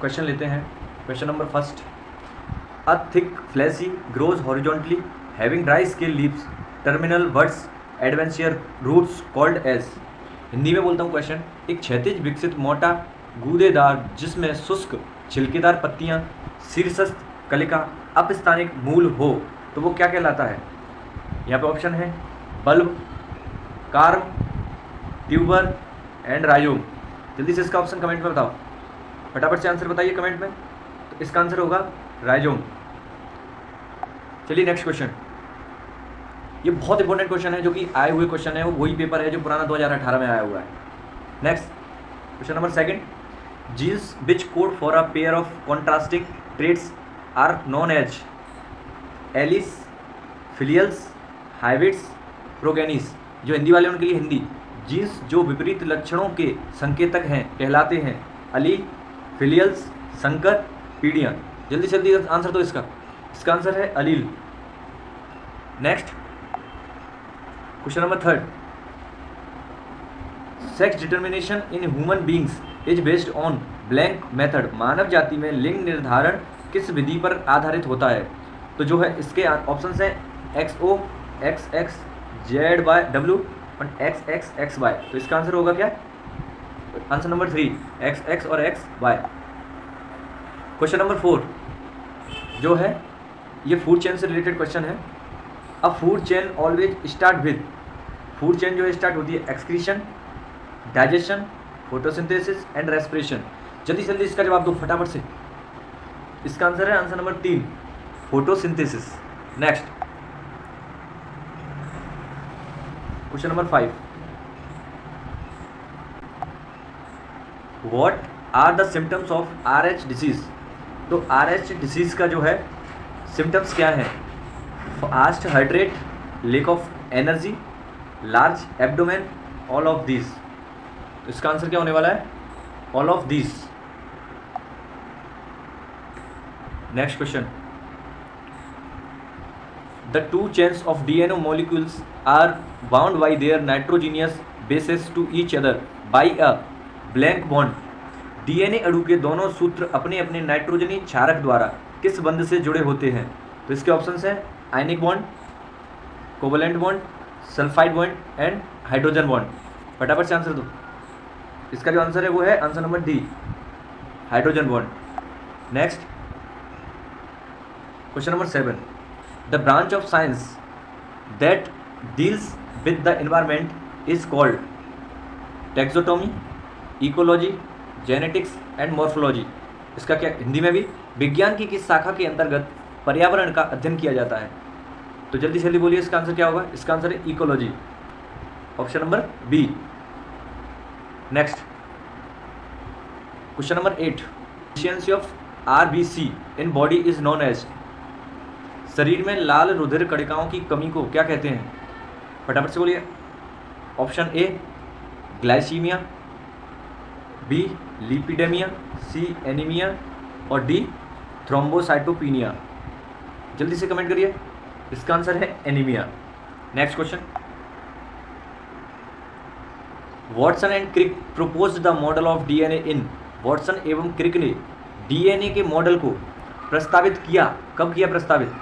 Question लेते हैं। Question number first, a thick fleshy grows horizontally having dry scale leaves terminal words adventure roots called as. Hindi में बोलता हूँ question, एक क्षैतिज विकसित मोटा गूदेदार जिसमें शुष्क छिलकेदार पत्तियाँ शीर्षस्थ कलिका अपस्थानिक मूल हो तो वो क्या कहलाता है। यहाँ पे ऑप्शन है बल्ब, कार्म, ट्यूबर एंड राइजोम। जल्दी से इसका ऑप्शन कमेंट में बताओ, फटाफट से आंसर बताइए कमेंट में। तो इसका आंसर होगा राइजोम। चलिए नेक्स्ट क्वेश्चन, ये बहुत इंपॉर्टेंट क्वेश्चन है जो कि आए हुए क्वेश्चन है, वो वही पेपर है जो पुराना 2018 में आया हुआ है। Next question number second, genes which code for a pair of contrasting traits are known as alleles, filials, hybrids, progenies. जो हिंदी वाले उनके लिए हिंदी, जीन्स जो विपरीत लक्षणों के संकेतक हैं कहलाते हैं अली, फिलियल्स, संकर, पीढ़ियाँ। जल्दी जल्दी आंसर दो इसका इसका आंसर है allele. Next question number third, sex determination in human beings is based on blank method. मानव जाति में लिंग निर्धारण किस विधि पर आधारित होता है। तो जो है इसके ऑप्शंस हैं XO, XX, ZY/W और XXXY। तो इसका आंसर होगा क्या, आंसर नंबर 3 XX और XY। क्वेश्चन नंबर 4 जो है ये फूड चेन से रिलेटेड क्वेश्चन है। अब food chain always start with, food chain जो है स्टार्ट होती है excretion, digestion, photosynthesis and respiration. जल्दी जल्दी इसका जवाब दो फटाफट से। इसका आंसर है answer number 3 photosynthesis. Next question number 5, what are the symptoms of RH disease. तो RH डिसीज का जो है सिम्टम्स क्या है, fast heart rate, lack of energy, large abdomen, all of this. तो इसका आंसर क्या होने वाला है, all of this. Next question, the two chains of DNA molecules are bound by their nitrogenous bases to each other by a blank bond। DNA अणु के दोनों सूत्र अपने अपने नाइट्रोजनी क्षारक द्वारा किस बंध से जुड़े होते हैं। तो इसके ऑप्शंस हैं ionic bond, covalent bond, sulphide bond and hydrogen bond. फटाफट से आंसर दो। इसका जो आंसर है वो है answer number D, hydrogen bond. Next question number 7, the branch of science that deals with the environment is called taxonomy, ecology, genetics and morphology। इसका क्या हिंदी में भी, विज्ञान की किस शाखा के अंतर्गत पर्यावरण का अध्ययन किया जाता है। तो जल्दी जल्दी बोलिए इसका आंसर क्या होगा। इसका आंसर है ecology, option number B। Next question number 8, efficiency of RBC in body is known as. शरीर में लाल रुधिर कणिकाओं की कमी को क्या कहते हैं। फटाफट से बोलिए। Option A glycaemia, B lipidemia, C anaemia और D थ्रोम्बोसाइटोपिनिया। जल्दी से कमेंट करिए। इसका आंसर है anaemia. Next question, Watson and Crick propose the model of DNA in. Watson एवं क्रिक ने DNA के मॉडल को प्रस्तावित किया, कब किया प्रस्तावित।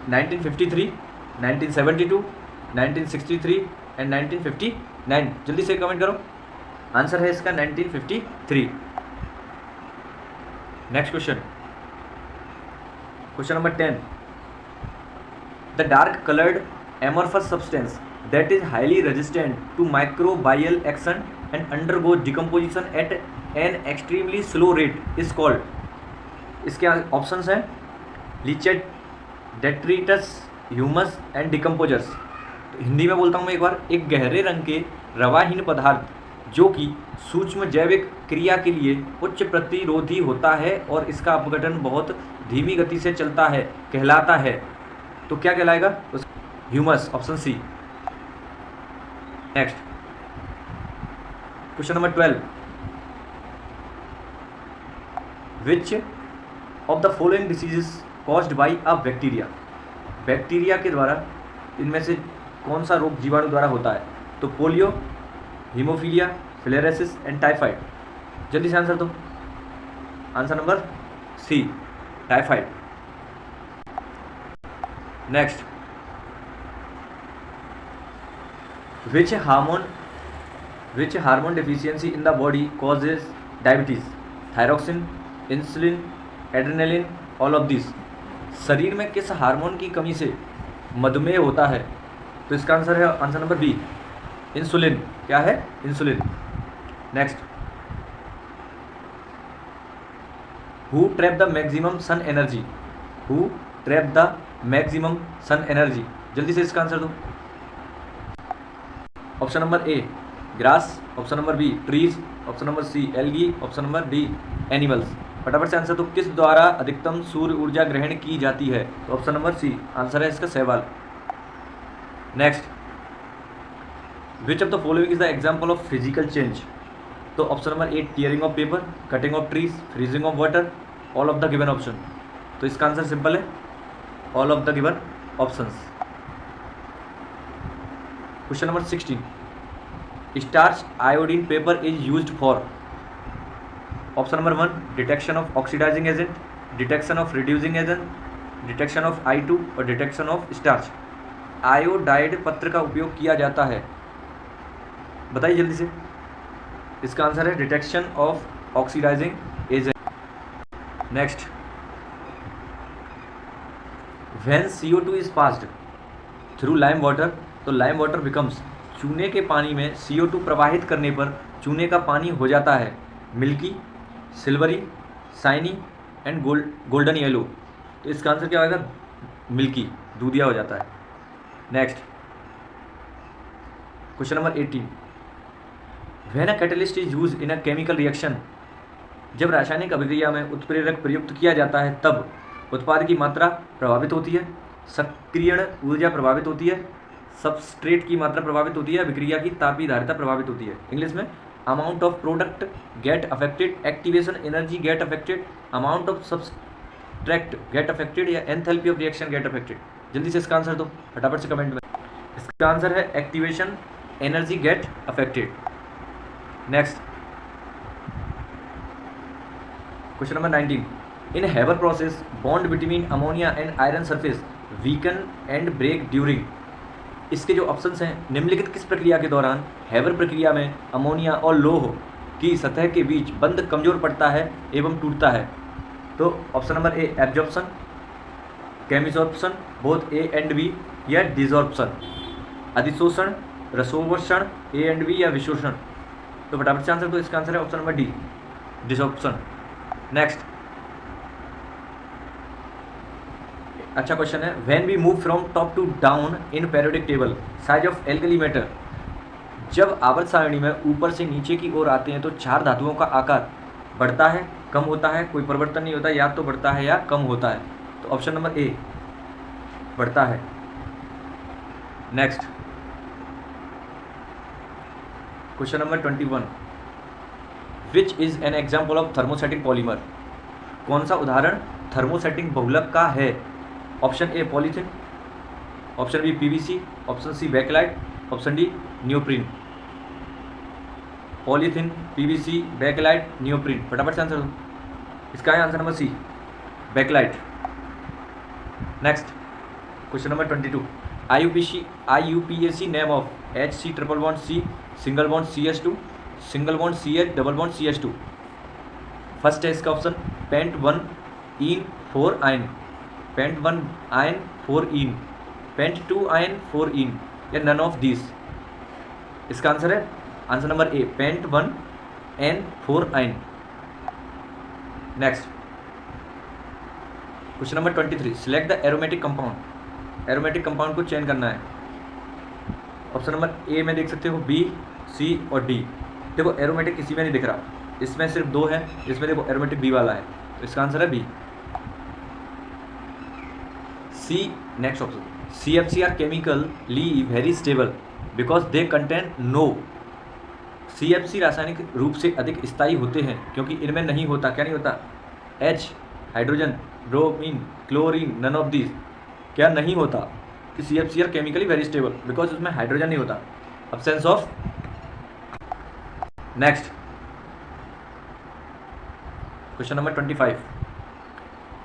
1953, 1972, 1963 एंड 1959। जल्दी से कमेंट करो। आंसर है इसका 1953। Next question, question number 10, the dark coloured amorphous substance that is highly resistant to microbial action and undergo decomposition at an extremely slow rate is called. इसके ऑप्शंस हैं leachate, detritus, humus and decomposers. तो हिंदी में बोलता हूँ मैं एक बार, एक गहरे रंग के रवाहीन पदार्थ जो कि सूक्ष्म जैविक क्रिया के लिए उच्च प्रतिरोधी होता है और इसका अपघटन बहुत धीमी गति से चलता है कहलाता है। तो क्या कहलाएगा, humus, option C। Next question number 12, which of the following diseases caused by a bacteria. Bacteria के द्वारा इनमें से कौन सा रोग जीवाणु द्वारा होता है। तो polio, haemophilia, filariasis and typhoid. जल्दी से आंसर दो। Answer number C, typhoid. Next, which hormone deficiency in the body causes diabetes? Thyroxine, insulin, adrenaline, all of this. शरीर में किस हार्मोन की कमी से मधुमेह होता है? तो इसका आंसर है आंसर नंबर बी, इंसुलिन। क्या है? Insulin. Next, who trap the maximum sun energy? Who trap the maximum sun energy? जल्दी से इसका आंसर दो। Option number A, grass. Option number B, trees. Option number C, algae. Option number D, animals. फटाफट से answer दो। किस द्वारा अधिकतम सूर्य ऊर्जा ग्रहण की जाती है? तो ऑप्शन नंबर सी, आंसर है इसका सहवाल। Next, which of the following is the example of physical change? तो option number A, tearing of paper, cutting of trees, freezing of water, all of the given option. तो इसका answer simple है, all of the given options. Question number 16, starch iodine paper is used for? Option number 1, detection of oxidising agent, detection of reducing agent, detection of I2 और detection of starch. Iodide पत्र का उपयोग किया जाता है, बताइए जल्दी से। इसका आंसर है detection of oxidising agent. Next, when CO2 is passed through lime water, तो लाइम वाटर बिकम्स, चूने के पानी में CO2 प्रवाहित करने पर चूने का पानी हो जाता है milky, silvery, shiny and golden yellow. तो इसका आंसर क्या होगा? मिल्की, दूधिया हो जाता है। Next, question number 18, when a catalyst is use in a chemical reaction? जब रासायनिक अभिक्रिया में उत्प्रेरक प्रयुक्त किया जाता है तब उत्पाद की मात्रा प्रभावित होती है, सक्रियण ऊर्जा प्रभावित होती है, सबस्ट्रेट की मात्रा प्रभावित होती है, अभिक्रिया की तापीय धारिता प्रभावित होती है। इंग्लिश में amount of product get affected, activation energy get affected, amount of substrate get affected या enthalpy of reaction get affected. जल्दी से इसका आंसर दो फटाफट से कमेंट में। इसका आंसर है activation energy get affected. Next, question number 19, in Haber process bond between ammonia and iron surface weaken and break during? इसके जो ऑप्शंस हैं, निम्नलिखित किस प्रक्रिया के दौरान हैबर प्रक्रिया में अमोनिया और लौह की सतह के बीच बंध कमजोर पड़ता है एवं टूटता है? तो option number A, absorption, chemisorption, both A and B, या डिसॉर्प्शन, अधिशोषण, रसोवर्षण, ए एंड बी, या विशोषण। तो फटाफट से आंसर दो। इसका आंसर है option number D, desorption. Next, अच्छा क्वेश्चन है, when we move from top to down in periodic table size of alkali matter? जब आवर्त सारणी में ऊपर से नीचे की ओर आते हैं तो चार धातुओं का आकार बढ़ता है, कम होता है, कोई परिवर्तन नहीं होता, या तो बढ़ता है या कम होता है? तो ऑप्शन नंबर ए, बढ़ता है। Next, question number 21, which is an example of thermosetting polymer? कौन सा उदाहरण थर्मोसेटिंग बहुलक का है? Option A, polythene. Option B, PVC। Option C, bakelite. Option D, neoprene. Polythene, PVC, bakelite, neoprene. फटाफट से आंसर दो। इसका है answer number C, bakelite. Next, question number 22, IUPAC name of HC triple bond C, single bond CH2, single bond CH, double bond CH2। First है इसका option pent 1 ene 4 yne, pent 1 yne 4 ene, pent 2 yne 4 ene, या none of this? इसका answer है answer number A, pent 1 ene 4 yne. Next, question number 23, select the aromatic compound. Aromatic compound को चयन करना है। Option number ए में देख सकते हो बी, सी और डी। देखो एरोमेटिक किसी में नहीं दिख रहा, इसमें सिर्फ 2 है, इसमें देखो एरोमेटिक बी वाला है, तो इसका आंसर है B, C. Next option, CFC are chemically very stable because they contain no. CFC रासायनिक रूप से अधिक स्थायी होते हैं क्योंकि इनमें नहीं होता, क्या नहीं होता? H, hydrogen, bromine, chlorine, none of this. क्या नहीं होता? कि CFC are chemically very stable because उसमें हाइड्रोजन नहीं होता, absence of. Next, question number 25,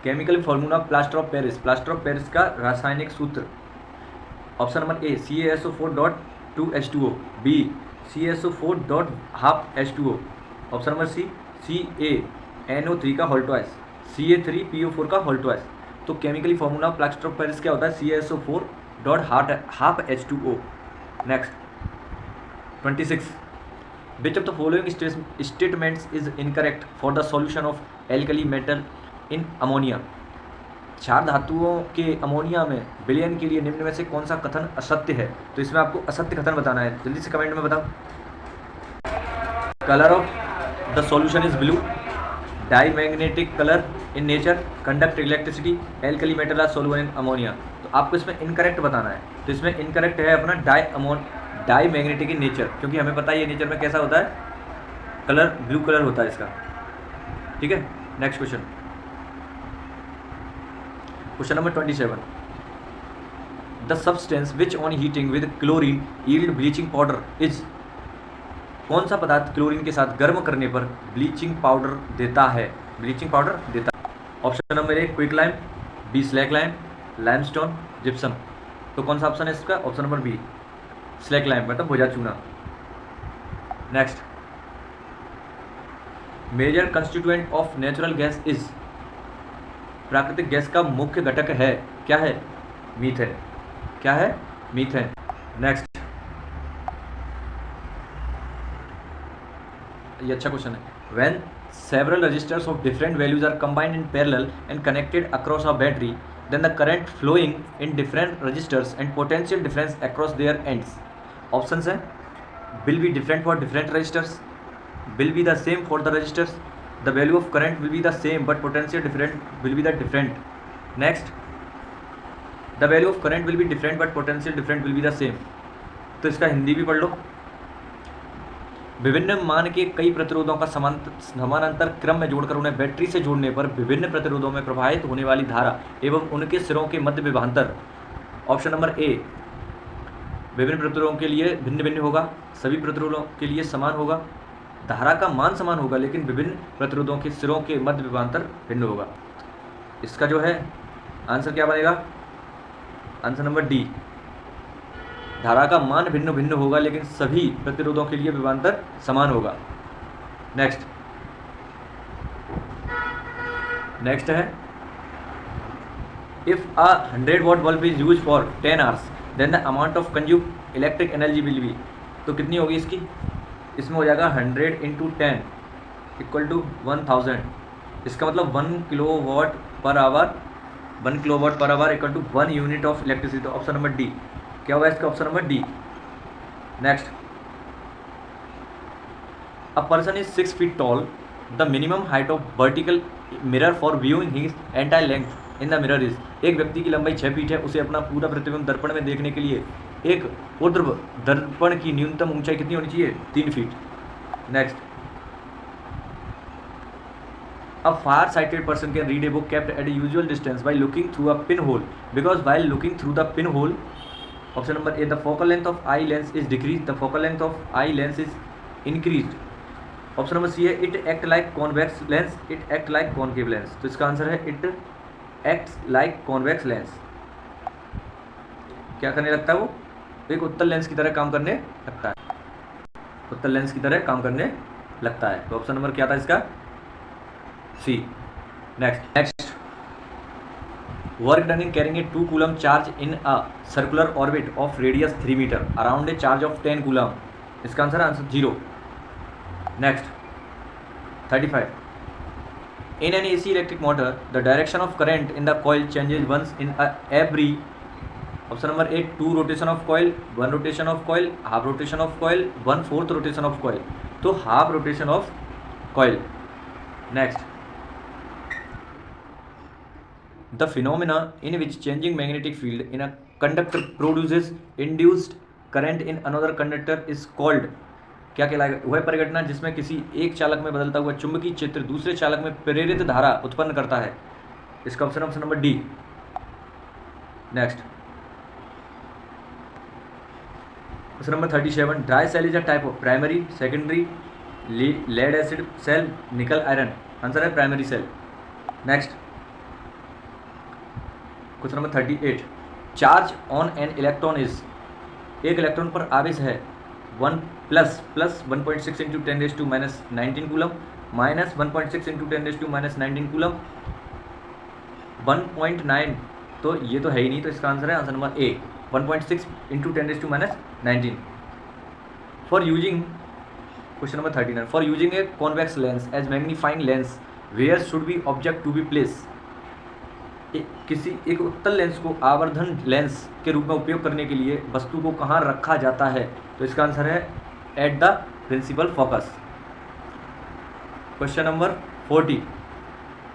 chemical formula plaster of Paris. Plaster of Paris का रासायनिक सूत्र। Option number A CaSO4.2H2O, B CaSO4.12H2O, option number C CaNO3 का होल ट्वाइस, Ca3PO4 का whole twice. तो chemically formula plaster of Paris क्या होता है? CaSO4.12H2O। Next 26, which of the following statements is incorrect for the solution of alkali metal in ammonia. क्षार धातुओं के ammonia में विलयन के लिए निम्न में से कौन सा कथन असत्य है? तो इसमें आपको असत्य कथन बताना है, जल्दी से कमेंट में बताओ। Colour of the solution is blue, diamagnetic colour in nature, conduct electricity, alkali metal are soluble in ammonia. तो आपको इसमें इनकरेक्ट बताना है। तो इसमें इनकरेक्ट है अपना डाई मैग्नेटिक इन नेचर, क्योंकि हमें पता है ये नेचर में कैसा होता है, कलर ब्लू कलर होता है इसका। ठीक है, next question, question number 27, the substance which on heating with chlorine yield bleaching powder is. कौन सा पदार्थ क्लोरीन के साथ गर्म करने पर ब्लीचिंग पाउडर देता है? ब्लीचिंग पाउडर देता है। Option number A quick lime, B slack lime, limestone, gypsum. तो कौन सा ऑप्शन है इसका? Option number B slack lime, मतलब भुजा चूना। Next, major constituent of natural gas is. प्राकृतिक गैस का मुख्य घटक है, क्या है? मीथेन। क्या है? मीथेन। नेक्स्ट, ये अच्छा क्वेश्चन है। When several resistors of different values are combined in parallel and connected across a battery, then the current flowing in different registers and potential difference across their ends. Options है will be different for different registers, will be the same for the registers, the value of current will be the same but potential different will be the different. Next, the value of current will be different but potential different will be the same. तो इसका हिंदी भी पढ़ लो। विभिन्न मान के कई प्रतिरोधों का समानांतर क्रम में जोड़कर उन्हें बैटरी से जोड़ने पर विभिन्न प्रतिरोधों में प्रवाहित होने वाली धारा एवं उनके सिरों के मध्य विभवांतर। ऑप्शन नंबर ए विभिन्न प्रतिरोधों के लिए भिन्न भिन्न होगा, सभी प्रतिरोधों के लिए समान होगा, धारा का मान समान होगा लेकिन विभिन्न प्रतिरोधों के सिरों के मध्य विभवांतर भिन्न होगा। इसका जो है आंसर क्या बनेगा? आंसर नंबर डी, धारा का मान भिन्न भिन्न होगा लेकिन सभी प्रतिरोधों के लिए विभवांतर समान होगा। नेक्स्ट है, if a 100 watt bulb is use for 10 hours then the amount of consume electric energy will be. तो कितनी होगी इसकी? इसमें हो जाएगा 100 × 10 = 1000। इसका मतलब 1 kilowatt per hour, 1 kilowatt per hour = 1 unit of electricity. तो ऑप्शन नंबर डी क्या होगा इसका? Option number D. Next, a person is 6 feet tall, the minimum height of vertical mirror for viewing his entire length in the mirror is. एक व्यक्ति की लंबाई 6 feet है, उसे अपना पूरा प्रतिबिंब दर्पण में देखने के लिए एक ऊर्ध्व दर्पण की न्यूनतम ऊंचाई कितनी होनी चाहिए? 3 feet. Next, a far-sighted person can read a book kept at a usual distance by looking through a pinhole because while looking through the pinhole, option number A, the focal length of eye lens is decreased, the focal length of eye lens is increased. Option number C है it act like convex lens, it act like concave lens. तो इसका answer है it acts like convex lens. क्या करने लगता है वो? एक उत्तल लेंस की तरह काम करने लगता है, उत्तल लेंस की तरह काम करने लगता है। तो ऑप्शन नंबर क्या था इसका? C. Next, work done in carrying a 2 coulomb charge in a circular orbit of radius 3 metre around a charge of 10 coulomb. इसका आंसर है answer 0। Next 35, in an AC electric motor the direction of current in the coil changes once in every. Option number A 2 rotation of coil, 1 rotation of coil, half rotation of coil, 1/4 rotation of coil. तो half rotation of coil. Next, the phenomena in which changing magnetic field in a conductor produces induced current in another conductor is called। क्या कहलाएगा? वह परिघटना जिसमें किसी एक चालक में बदलता हुआ चुंबकीय क्षेत्र दूसरे चालक में प्रेरित धारा उत्पन्न करता है। इसका option number D. Next, question number 37, dry cell is a type of primary, secondary, lead acid cell, nickel iron, answer है primary cell. Next question number 38, charge on an electron is, एक इलेक्ट्रॉन पर आवेश है 1 plus 1.6 into 10⁻⁻19 coulomb, minus 1.6 into 10⁻⁻19 coulomb, 1.9, तो ये तो है ही नहीं, तो इसका आंसर है answer number A 1.6 into 10⁻19। For using question number 39, for using a convex lens as magnifying lens where should be object to be place, किसी एक उत्तल लेंस को आवर्धन लेंस के रूप में उपयोग करने के लिए वस्तु को कहाँ रखा जाता है, तो इसका आंसर है at the principal focus. Question number 40,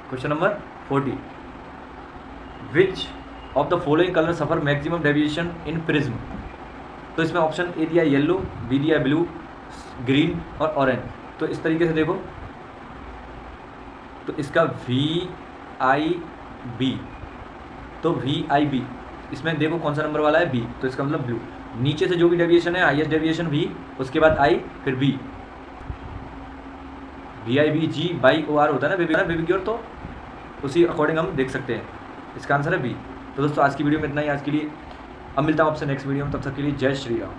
question number 40, which of the following colour suffer maximum deviation in prism, तो इसमें ऑप्शन ए दिया येलो, बी दिया ब्लू, ग्रीन और ऑरेंज। तो इस तरीके से देखो, तो इसका VIB, तो VIB इसमें देखो कौन सा नंबर वाला है, बी, तो इसका मतलब ब्लू। नीचे से जो भी डेविएशन है, हाईएस्ट डेविएशन V, उसके बाद I, फिर B, VIBG/OR होता है ना बेबी की ओर, तो उसी अकॉर्डिंग हम देख सकते हैं, इसका आंसर है B। तो दोस्तों आज की वीडियो में इतना ही आज के लिए, अब मिलता हूँ आपसे नेक्स्ट वीडियो में, तब तक के लिए जय श्री राम।